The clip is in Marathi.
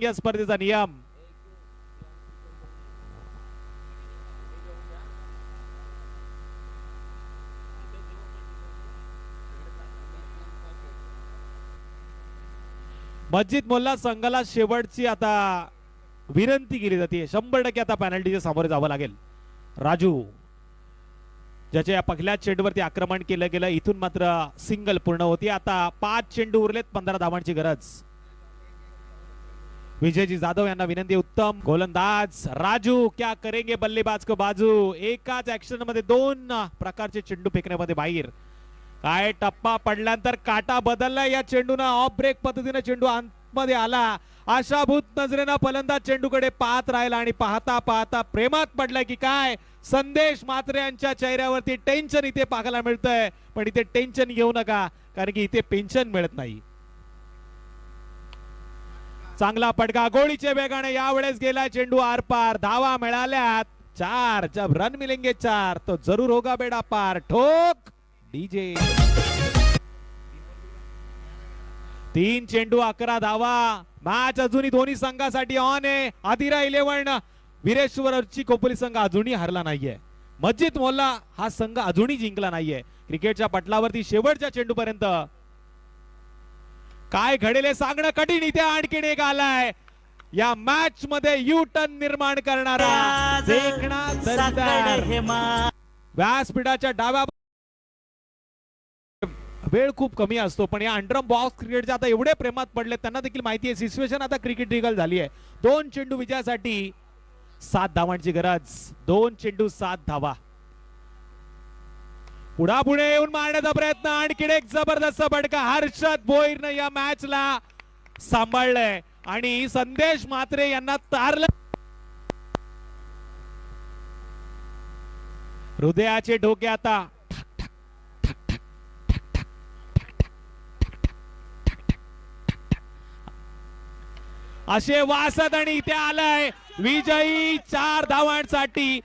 या स्पर्धेचा नियम. मस्जिद मोल्ला संघाला शेवटची आता विनंती केली जाते. 100% आता पेनल्टीच्या सामोरे जावं लागेल. राजू ज्याच्या या पहिल्या चेंडूवरती आक्रमण केलं गेलं, इथून मात्र सिंगल पूर्ण होती. आता 5 चेंडू उरलेत, 15 धावांची गरज. विजयजी जाधव यांना विनंती. उत्तम गोलंदाज राजू क्या करेंगे बल्लेबाज को बाजू. एकाच ऍक्शन मध्ये 2 प्रकारचे चेंडू फेकण्यामध्ये बाहेर. काय टप्पा पडल्यानंतर काटा बदलला या चेंडूनं. ऑफ ब्रेक पद्धतीने चेंडू आतमध्ये आला. आशाभूत नजरेनं फलंदाज चेंडूकडे पाहत राहिला आणि पाहता पाहता प्रेमात पडलाय की काय. संदेश म्हात्रे यांच्या चेहऱ्यावरती टेन्शन इथे पाहायला मिळतंय. पण इथे टेन्शन घेऊ नका, कारण की इथे पेन्शन मिळत नाही. चांगला पडका गोळीचे वेगाने यावेळेस गेला चेंडू आरपार. धावा मिळाल्यात 4. जब रन मिलेंगे 4 तो जरूर होगा बेड़ा पार. ठोक डीजे. 3 चेंडू 11 धावा. मॅच अजूनही दोन्ही संघासाठी ऑन आहे. आदिरा 11 विरेश्वरची खोपोली संघ अजूनही हरला नाहीये. मस्जिद मोल्ला हा संघ अजूनही जिंकला नाहीये. क्रिकेटच्या पटलावरती शेवटच्या चेंडूपर्यंत काय घडेल सांगणं कठीण. इथे आणखीन एक आलाय या मॅच मध्ये यू टर्न निर्माण करणारा देखणा दरदार. व्यासपीठाच्या डाव्या वेळ खूप कमी असतो, पण या अंडरम बॉक्स क्रिकेटचे आता एवढे प्रेमात पडले त्यांना देखील माहिती आहे सिच्युएशन आता क्रिकेट रिगल झाली आहे. 2 चेंडू विजयासाठी 7 धावांची गरज. 2 चेंडू 7 धावा. पुढे येऊन मारण्याचा प्रयत्न. आणखीन एक जबरदस्त फटका. हर्षद भोईरनं या मॅचला सांभाळलंय आणि संदेश म्हात्रे यांना तारलं. हृदयाचे ठोके आता असे वासत आणि इथे आलाय विजयी 4 धावांसाठी